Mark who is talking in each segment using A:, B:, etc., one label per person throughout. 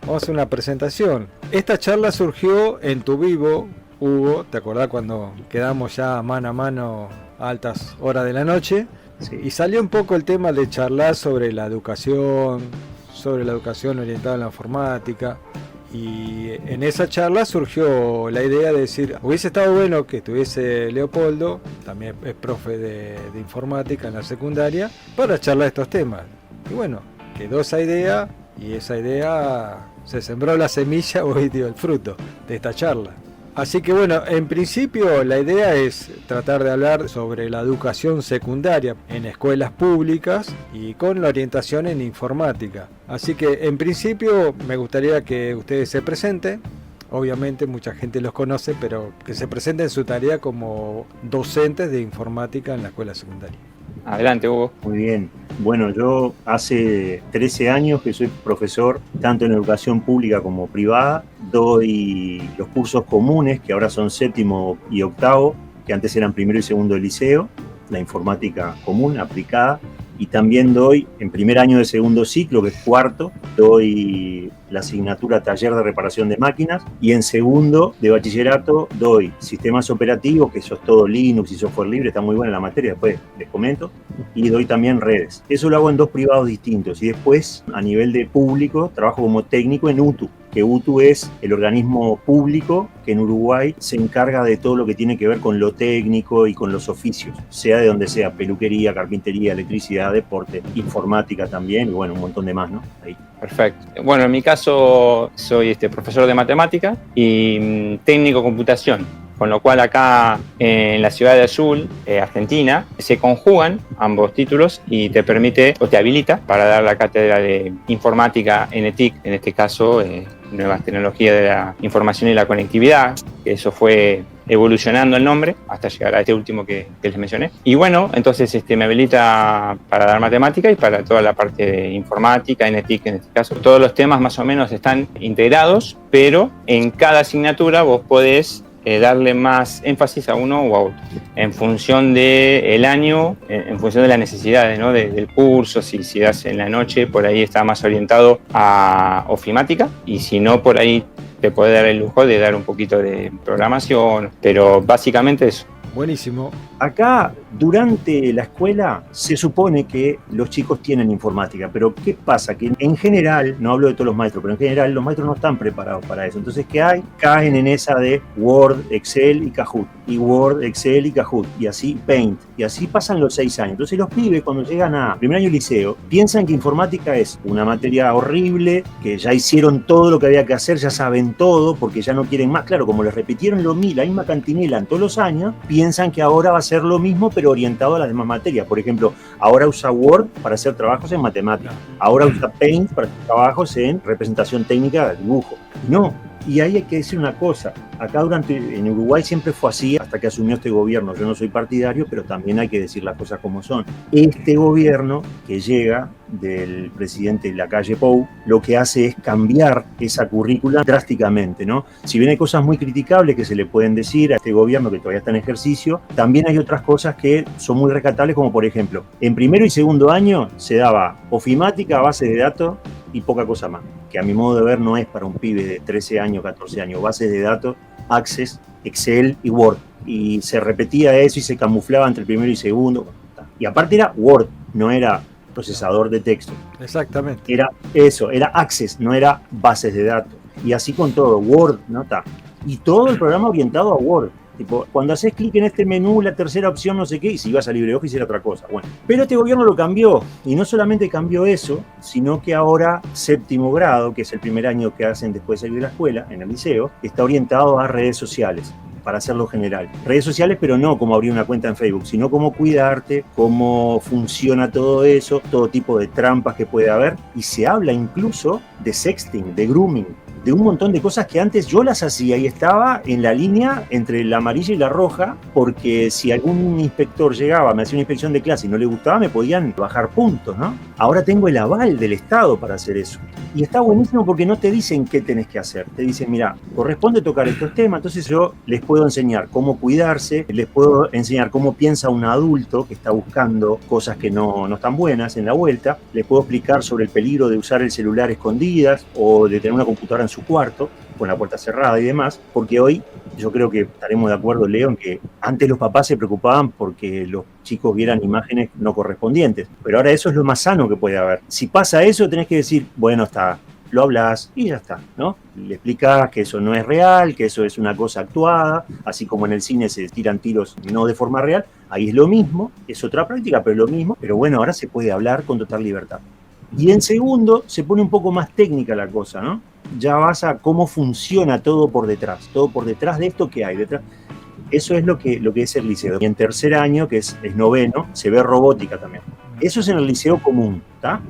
A: vamos a hacer una presentación. Esta charla surgió en tu vivo, Hugo, ¿te acordás cuando quedamos ya mano a mano a altas horas de la noche?
B: Sí.
A: Y salió un poco el tema de charlar sobre la educación orientada a la informática. Y en esa charla surgió la idea de decir, hubiese estado bueno que estuviese Leopoldo, también es profe de informática en la secundaria, para charlar estos temas. Y bueno, quedó esa idea y esa idea se sembró la semilla, hoy dio el fruto de esta charla. Así que bueno, en principio la idea es tratar de hablar sobre la educación secundaria en escuelas públicas y con la orientación en informática. Así que en principio me gustaría que ustedes se presenten. Obviamente mucha gente los conoce, pero que se presenten su tarea como docentes de informática en la escuela secundaria.
C: Adelante, Hugo.
B: Muy bien. Bueno, yo hace 13 años que soy profesor, tanto en educación pública como privada. Doy los cursos comunes, que ahora son 7º y 8º, que antes eran 1º y 2º de liceo, la informática común, aplicada. Y también doy, en primer año de 2º ciclo, que es 4º, doy la asignatura Taller de Reparación de Máquinas. Y en 2º de bachillerato doy sistemas operativos, que eso es todo Linux y software libre, está muy buena la materia, después les comento. Y doy también redes. Eso lo hago en 2 privados distintos. Y después, a nivel de público, trabajo como técnico en UTU, que UTU es el organismo público que en Uruguay se encarga de todo lo que tiene que ver con lo técnico y con los oficios, sea de donde sea, peluquería, carpintería, electricidad, deporte, informática también, y bueno, un montón de más, ¿no? Ahí.
C: Perfecto. Bueno, en mi caso soy profesor de matemática y técnico computación, con lo cual acá en la ciudad de Azul, Argentina, se conjugan ambos títulos y te permite o te habilita para dar la cátedra de informática en ETIC, en este caso nuevas tecnologías de la información y la conectividad, que eso fue evolucionando el nombre hasta llegar a este último que les mencioné. Y bueno, entonces me habilita para dar matemática y para toda la parte de informática, en ETIC en este caso. Todos los temas más o menos están integrados, pero en cada asignatura vos podés darle más énfasis a uno o a otro, en función del año, en función de las necesidades, ¿no? del curso. Si das en la noche, por ahí está más orientado a ofimática, y si no, por ahí te puede dar el lujo de dar un poquito de programación, pero básicamente eso.
A: Buenísimo.
B: Acá, durante la escuela, se supone que los chicos tienen informática, pero ¿qué pasa? Que en general, no hablo de todos los maestros, pero en general los maestros no están preparados para eso. Entonces, ¿qué hay? Caen en esa de Word, Excel y Kahoot, y Word, Excel y Kahoot, y así Paint, y así pasan los 6 años. Entonces los pibes, cuando llegan a primer año de liceo, piensan que informática es una materia horrible, que ya hicieron todo lo que había que hacer, ya saben todo, porque ya no quieren más. Claro, como les repitieron la misma cantinela en todos los años, piensan que ahora va a ser lo mismo, pero orientado a las demás materias. Por ejemplo, ahora usa Word para hacer trabajos en matemáticas, ahora usa Paint para hacer trabajos en representación técnica de dibujo. No, y ahí hay que decir una cosa, acá en Uruguay siempre fue así hasta que asumió este gobierno. Yo no soy partidario, pero también hay que decir las cosas como son. Este gobierno que llega del presidente Lacalle Pou, lo que hace es cambiar esa currícula drásticamente, ¿no? Si bien hay cosas muy criticables que se le pueden decir a este gobierno que todavía está en ejercicio, también hay otras cosas que son muy rescatables, como por ejemplo, en primero y segundo año se daba ofimática, bases de datos y poca cosa más, que a mi modo de ver no es para un pibe de 13 años, 14 años. Bases de datos, Access, Excel y Word. Y se repetía eso y se camuflaba entre el primero y segundo. Y aparte era Word, no era procesador de texto.
A: Exactamente.
B: Era eso, era Access, no era bases de datos. Y así con todo, Word, ¿no? Y todo el programa orientado a Word. Tipo, cuando haces clic en este menú, la tercera opción, no sé qué, y si ibas a LibreOffice era otra cosa. Bueno, pero este gobierno lo cambió, y no solamente cambió eso, sino que ahora 7º grado, que es el primer año que hacen después de salir de la escuela, en el liceo, está orientado a redes sociales, para hacerlo general. Redes sociales, pero no como abrir una cuenta en Facebook, sino cómo cuidarte, cómo funciona todo eso, todo tipo de trampas que puede haber, y se habla incluso de sexting, de grooming, de un montón de cosas que antes yo las hacía y estaba en la línea entre la amarilla y la roja, porque si algún inspector llegaba, me hacía una inspección de clase y no le gustaba, me podían bajar puntos, ¿no? Ahora tengo el aval del Estado para hacer eso. Y está buenísimo porque no te dicen qué tenés que hacer. Te dicen, mira, corresponde tocar estos temas, entonces yo les puedo puedo enseñar cómo cuidarse, les puedo enseñar cómo piensa un adulto que está buscando cosas que no están buenas en la vuelta, les puedo explicar sobre el peligro de usar el celular a escondidas o de tener una computadora en su cuarto con la puerta cerrada y demás, porque hoy yo creo que estaremos de acuerdo, Leo, en que antes los papás se preocupaban porque los chicos vieran imágenes no correspondientes, pero ahora eso es lo más sano que puede haber. Si pasa eso, tenés que decir, bueno, está, lo hablas y ya está, ¿no? Le explicás que eso no es real, que eso es una cosa actuada, así como en el cine se tiran tiros no de forma real, ahí es lo mismo, es otra práctica, pero es lo mismo, pero bueno, ahora se puede hablar con total libertad. Y en segundo, se pone un poco más técnica la cosa, ¿no? Ya vas a cómo funciona todo por detrás de esto que hay detrás. Eso es lo que es el liceo. Y en tercer año, que es noveno, se ve robótica también. Eso es en el liceo común, ¿está?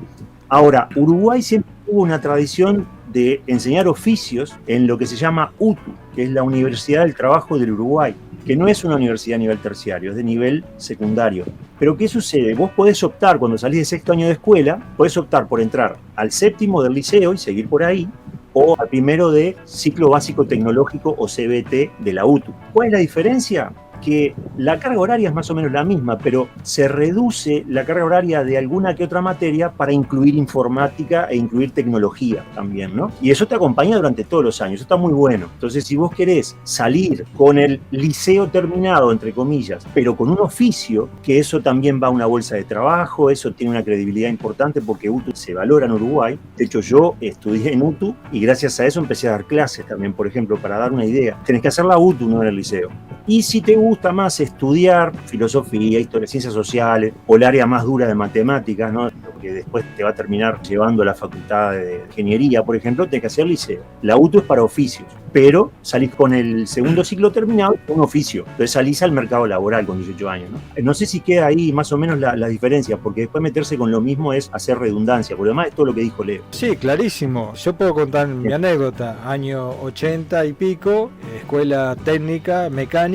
B: Ahora, Uruguay siempre tuvo una tradición de enseñar oficios en lo que se llama UTU, que es la Universidad del Trabajo del Uruguay, que no es una universidad a nivel terciario, es de nivel secundario. Pero ¿qué sucede? Vos podés optar, cuando salís de sexto año de escuela, podés optar por entrar al séptimo del liceo y seguir por ahí, o al primero de ciclo básico tecnológico o CBT de la UTU. ¿Cuál es la diferencia? Que la carga horaria es más o menos la misma, pero se reduce la carga horaria de alguna que otra materia para incluir informática e incluir tecnología también, ¿no? Y eso te acompaña durante todos los años, eso está muy bueno. Entonces, si vos querés salir con el liceo terminado, entre comillas, pero con un oficio, que eso también va a una bolsa de trabajo, eso tiene una credibilidad importante porque UTU se valora en Uruguay. De hecho, yo estudié en UTU y gracias a eso empecé a dar clases también, por ejemplo, para dar una idea. Tenés que hacer la UTU, no en el liceo. Y si te gusta más estudiar filosofía, historia, ciencias sociales o el área más dura de matemáticas, ¿no? Que después te va a terminar llevando a la facultad de ingeniería, por ejemplo, tenés que hacer liceo. La UTU es para oficios, pero salís con el segundo ciclo terminado con un oficio. Entonces salís al mercado laboral con 18 años, ¿no? No sé si queda ahí más o menos la diferencia, porque después meterse con lo mismo es hacer redundancia. Por lo demás es todo lo que dijo Leo.
A: Sí, clarísimo. Yo puedo contar mi anécdota. Año 80 y pico, escuela técnica, mecánica,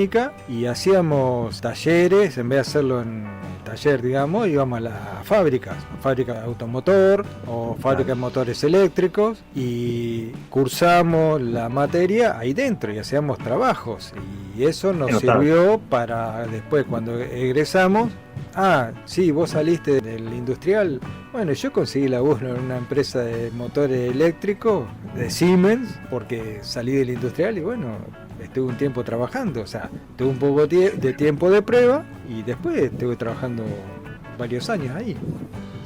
A: y hacíamos talleres, en vez de hacerlo en taller, digamos, íbamos a las fábricas de automotor o fábrica de motores eléctricos, y cursamos la materia ahí dentro y hacíamos trabajos, y eso nos sirvió para después, cuando egresamos, sí, vos saliste del industrial. Bueno, yo conseguí laburo en una empresa de motores eléctricos de Siemens porque salí del industrial y bueno, estuve un tiempo trabajando, o sea, tuve un poco de tiempo de prueba y después estuve trabajando varios años ahí.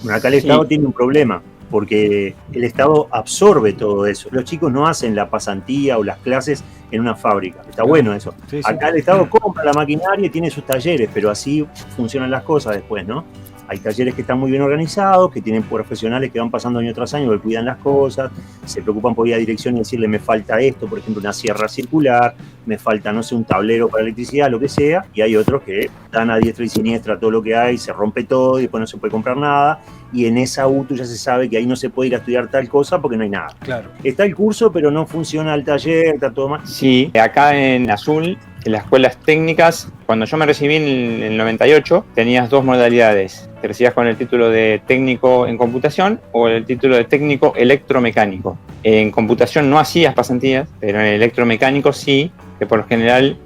B: Bueno, acá el Estado tiene un problema, porque el Estado absorbe todo eso. Los chicos no hacen la pasantía o las clases en una fábrica. Está bueno eso. Sí, acá el Estado compra la maquinaria y tiene sus talleres, pero así funcionan las cosas después, ¿no? Hay talleres que están muy bien organizados, que tienen profesionales que van pasando año tras año, que cuidan las cosas, se preocupan por ir a dirección y decirle me falta esto, por ejemplo una sierra circular, me falta, no sé, un tablero para electricidad, lo que sea, y hay otros que dan a diestra y siniestra todo lo que hay, se rompe todo y después no se puede comprar nada, y en esa UTU ya se sabe que ahí no se puede ir a estudiar tal cosa porque no hay nada.
A: Claro.
B: Está el curso, pero no funciona el taller, está todo mal.
C: Sí, acá en Azul, en las escuelas técnicas, cuando yo me recibí en el 98, tenías dos modalidades. Te recibías con el título de técnico en computación o el título de técnico electromecánico. En computación no hacías pasantías, pero en electromecánico sí, que por lo general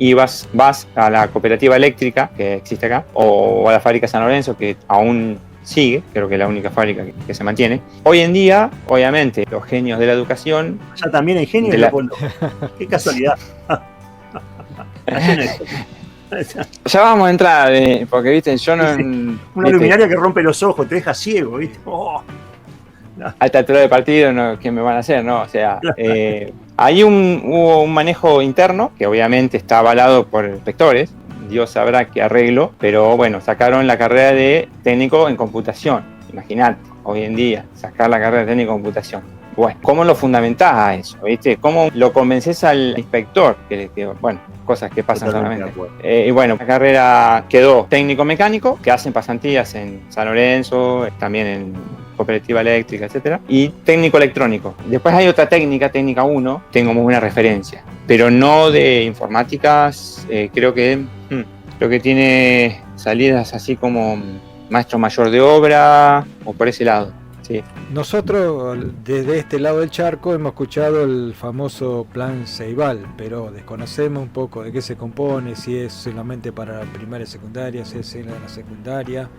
C: vas a la cooperativa eléctrica que existe acá, o a la fábrica San Lorenzo, que aún sigue, creo que es la única fábrica que se mantiene. Hoy en día, obviamente, los genios de la educación...
B: Ya también hay genios, Leopoldo. Qué casualidad.
C: Ya vamos a entrar, porque viste, yo no...
B: Una luminaria que rompe los ojos, te deja ciego, ¿viste? No.
C: A esta altura de partido, no, ¿qué me van a hacer? No, o sea, ahí hubo un manejo interno, que obviamente está avalado por inspectores, Dios sabrá qué arreglo, pero bueno, sacaron la carrera de técnico en computación. Imagínate, hoy en día, sacar la carrera de técnico en computación. Bueno, ¿cómo lo fundamentás a eso? ¿Viste? ¿Cómo lo convences al inspector? Que bueno, cosas que pasan solamente. Y bueno, la carrera quedó técnico mecánico, que hacen pasantías en San Lorenzo, también en cooperativa eléctrica, etcétera, y técnico electrónico. Después hay otra técnica 1, tengo muy buena referencia, pero no de informáticas, creo que tiene salidas así como maestro mayor de obra o por ese lado. Sí.
A: Nosotros, desde este lado del charco, hemos escuchado el famoso Plan Ceibal, pero desconocemos un poco de qué se compone, si es solamente para primaria y secundaria, si es en la secundaria.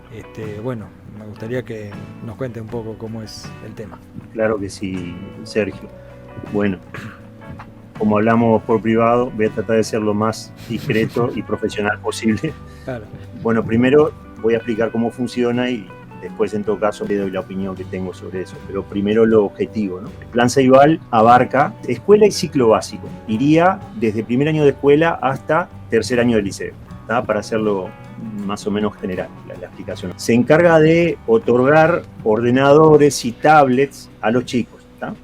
A: Bueno, me gustaría que nos cuente un poco cómo es el tema.
B: Claro que sí, Sergio. Bueno, como hablamos por privado, voy a tratar de ser lo más discreto y profesional posible.
A: Claro.
B: Bueno, primero voy a explicar cómo funciona y después, en todo caso, le doy la opinión que tengo sobre eso. Pero primero lo objetivo, ¿no? El Plan Ceibal abarca escuela y ciclo básico. Iría desde primer año de escuela hasta tercer año de liceo, ¿tá? Para hacerlo más o menos general, la explicación. Se encarga de otorgar ordenadores y tablets a los chicos, ¿tá?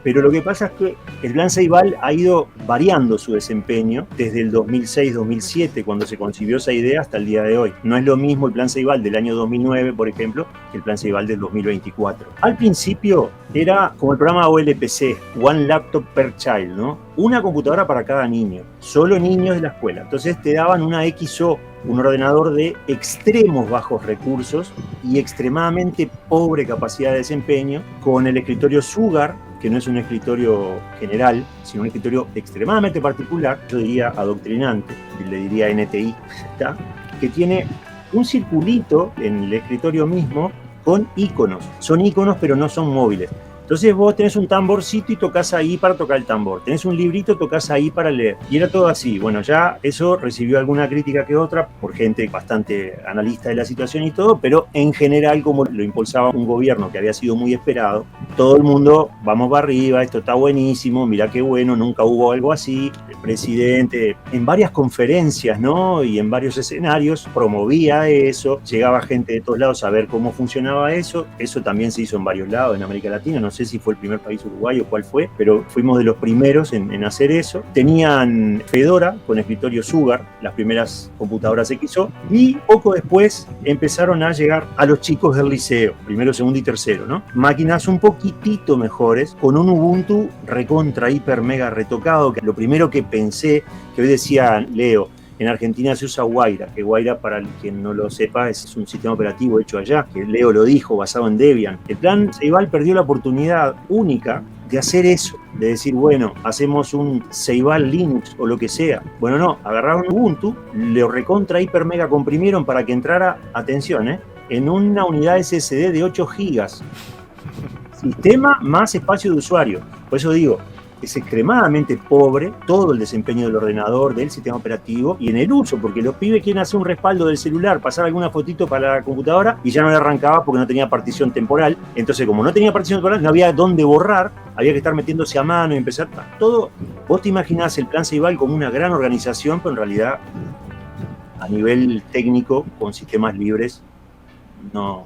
B: Pero lo que pasa es que el Plan Ceibal ha ido variando su desempeño desde el 2006-2007, cuando se concibió esa idea, hasta el día de hoy. No es lo mismo el Plan Ceibal del año 2009, por ejemplo, que el Plan Ceibal del 2024. Al principio era como el programa OLPC, One Laptop Per Child, ¿no? Una computadora para cada niño, solo niños de la escuela. Entonces te daban una XO, un ordenador de extremos bajos recursos y extremadamente pobre capacidad de desempeño, con el escritorio Sugar, que no es un escritorio general, sino un escritorio extremadamente particular, yo diría adoctrinante, le diría NTI, ¿está? Que tiene un circulito en el escritorio mismo con iconos. Son iconos, pero no son móviles. Entonces vos tenés un tamborcito y tocas ahí para tocar el tambor. Tenés un librito, tocas ahí para leer. Y era todo así. Bueno, ya eso recibió alguna crítica que otra por gente bastante analista de la situación y todo, pero en general, como lo impulsaba un gobierno que había sido muy esperado, todo el mundo, vamos para arriba, esto está buenísimo, mirá qué bueno, nunca hubo algo así. El presidente, en varias conferencias, ¿no? Y en varios escenarios, promovía eso. Llegaba gente de todos lados a ver cómo funcionaba eso. Eso también se hizo en varios lados, en América Latina, no sé si fue el primer país uruguayo o cuál fue, pero fuimos de los primeros en hacer eso. Tenían Fedora con escritorio Sugar, las primeras computadoras XO, y poco después empezaron a llegar a los chicos del liceo, primero, segundo y tercero, ¿no? Máquinas un poquitito mejores, con un Ubuntu recontra, hiper, mega retocado, que lo primero que pensé, que hoy decía Leo, en Argentina se usa Guaira, que Guaira, para quien no lo sepa, es un sistema operativo hecho allá, que Leo lo dijo, basado en Debian. El Plan Ceibal perdió la oportunidad única de hacer eso, de decir, bueno, hacemos un Ceibal Linux o lo que sea. Bueno, no, agarraron Ubuntu, lo recontra, hiper, mega comprimieron para que entrara, atención, en una unidad SSD de 8 gigas. Sistema más espacio de usuario. Por eso digo, es extremadamente pobre todo el desempeño del ordenador, del sistema operativo y en el uso, porque los pibes quieren hacer un respaldo del celular, pasar alguna fotito para la computadora y ya no le arrancaba porque no tenía partición temporal. Entonces, como no tenía partición temporal, no había dónde borrar, había que estar metiéndose a mano y empezar todo. Vos te imaginás el Plan Ceibal como una gran organización, pero en realidad, a nivel técnico, con sistemas libres, no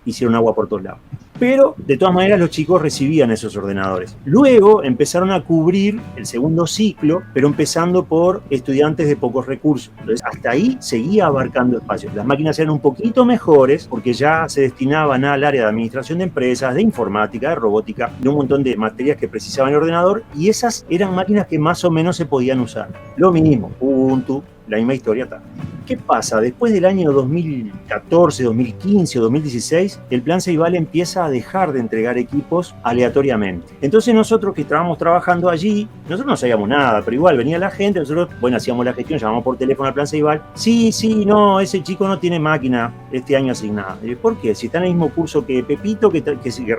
B: hicieron agua por todos lados. Pero, de todas maneras, los chicos recibían esos ordenadores. Luego empezaron a cubrir el segundo ciclo, pero empezando por estudiantes de pocos recursos. Entonces, hasta ahí seguía abarcando espacios. Las máquinas eran un poquito mejores porque ya se destinaban al área de administración de empresas, de informática, de robótica, de un montón de materias que precisaban el ordenador, y esas eran máquinas que más o menos se podían usar. Lo mismo, Ubuntu, la misma historia está. ¿Qué pasa? Después del año 2014, 2015 o 2016, el Plan Ceibal empieza a dejar de entregar equipos aleatoriamente. Entonces nosotros que estábamos trabajando allí, nosotros no sabíamos nada, pero igual venía la gente, nosotros, bueno, hacíamos la gestión, llamamos por teléfono al Plan Ceibal. Sí, no, ese chico no tiene máquina este año asignada. ¿Por qué? Si está en el mismo curso que Pepito que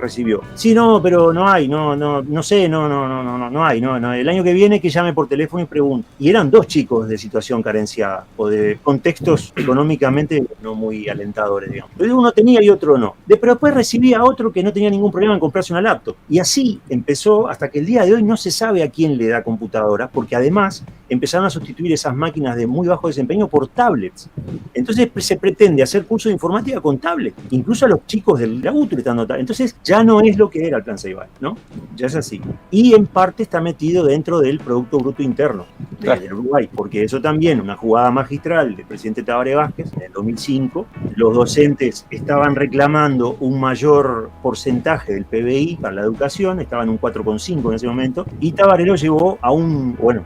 B: recibió. Sí, no, pero no hay, no sé, no hay, el año que viene que llame por teléfono y pregunte. Y eran dos chicos de situación carenciada o de contextos económicamente no muy alentadores, digamos. Uno tenía y otro no. Pero después recibía a otro que no tenía ningún problema en comprarse una laptop. Y así empezó hasta que el día de hoy no se sabe a quién le da computadora, porque además empezaron a sustituir esas máquinas de muy bajo desempeño por tablets. Entonces se pretende hacer curso de informática con tablet. Incluso a los chicos del la UTU le están dando tablet. Entonces ya no es lo que era el Plan Ceibal, ¿no? Ya es así. Y en parte está metido dentro del Producto Bruto Interno del Uruguay, porque eso también, una jugada magistral del presidente Tabaré Vázquez en el 2005, los docentes estaban reclamando un mayor porcentaje del PBI para la educación, estaban en un 4,5 en ese momento, y Tabaré lo llevó a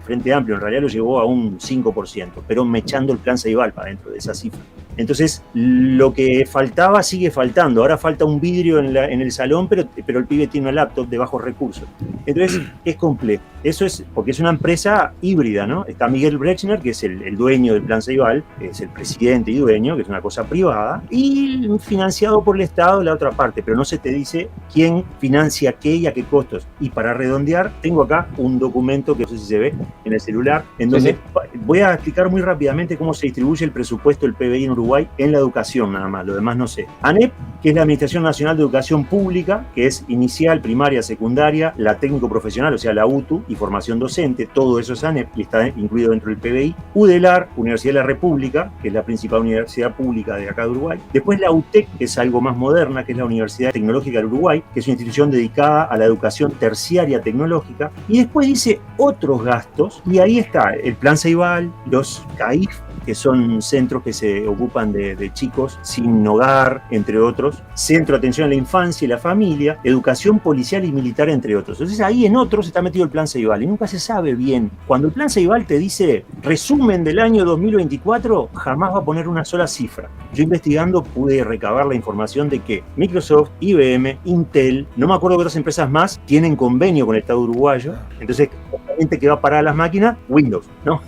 B: Frente Amplio en realidad lo llevó a un 5%, pero mechando el plan Ceibal para dentro de esa cifra. Entonces, lo que faltaba sigue faltando. Ahora falta un vidrio en el salón, pero el pibe tiene una laptop de bajos recursos. Entonces, es complejo. Eso es porque es una empresa híbrida, ¿no? Está Miguel Brechner, que es el dueño del plan Ceibal, que es el presidente y dueño, que es una cosa privada, y financiado por el Estado la otra parte, pero no se te dice quién financia qué y a qué costos. Y para redondear, tengo acá un documento que no sé si se ve en el celular, en donde voy a explicar muy rápidamente cómo se distribuye el presupuesto del PBI en Uruguay en la educación nada más, lo demás no sé. ANEP, que es la Administración Nacional de Educación Pública, que es inicial, primaria, secundaria, la técnico profesional, o sea, la UTU, y formación docente, todo eso es ANEP y está incluido dentro del PBI. UDELAR, Universidad de la República, que es la principal universidad pública de acá de Uruguay. Después la UTEC, que es algo más moderna, que es la Universidad Tecnológica del Uruguay, que es una institución dedicada a la educación terciaria tecnológica. Y después dice otros gastos, y ahí está el Plan Ceibal, los CAIF, que son centros que se ocupan de chicos sin hogar, entre otros, Centro de Atención a la Infancia y la Familia, Educación Policial y Militar, entre otros. Entonces ahí en otros está metido el Plan Ceibal y nunca se sabe bien. Cuando el Plan Ceibal te dice resumen del año 2024, jamás va a poner una sola cifra. Yo investigando pude recabar la información de que Microsoft, IBM, Intel, no me acuerdo qué otras empresas más, tienen convenio con el Estado uruguayo. Entonces, gente que va a parar las máquinas, Windows, ¿no?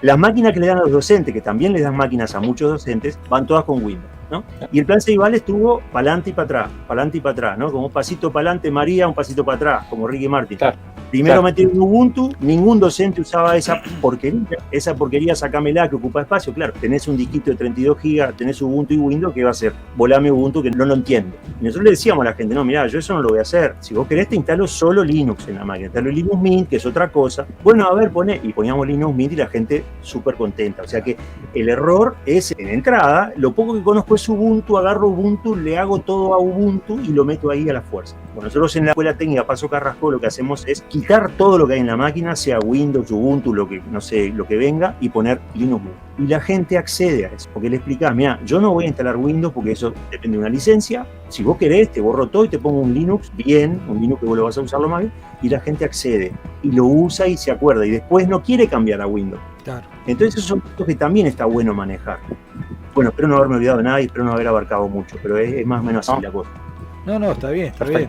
B: Las máquinas que le dan a los docentes, que también les dan máquinas a muchos docentes, van todas con Windows, ¿no? Y el plan Ceibal estuvo para adelante y para atrás, ¿no? Como un pasito para adelante María, un pasito para atrás, como Ricky Martin. Claro. Primero metieron Ubuntu, ningún docente usaba esa porquería sacámela que ocupa espacio. Claro, tenés un disquito de 32 gigas, tenés Ubuntu y Windows, ¿qué va a hacer? Volame Ubuntu, que no lo entiendo. Y nosotros le decíamos a la gente, no, mirá, yo eso no lo voy a hacer. Si vos querés te instalo solo Linux en la máquina, instalo Linux Mint, que es otra cosa. Bueno, a ver, y poníamos Linux Mint y la gente súper contenta. O sea que el error es, en entrada, lo poco que conozco es Ubuntu, agarro Ubuntu, le hago todo a Ubuntu y lo meto ahí a la fuerza. Bueno, nosotros en la escuela técnica Paso Carrasco lo que hacemos es quitar todo lo que hay en la máquina, sea Windows, Ubuntu, lo que, no sé, lo que venga, y poner Linux Mint. Y la gente accede a eso, porque le explicás, mira, yo no voy a instalar Windows porque eso depende de una licencia. Si vos querés, te borro todo y te pongo un Linux bien, un Linux que vos lo vas a usarlo más bien, y la gente accede y lo usa y se acuerda, y después no quiere cambiar a Windows. Claro. Entonces esos son puntos que también está bueno manejar. Bueno, espero no haberme olvidado de nada y espero no haber abarcado mucho, pero es más o menos así la cosa.
A: No, está bien, está bien.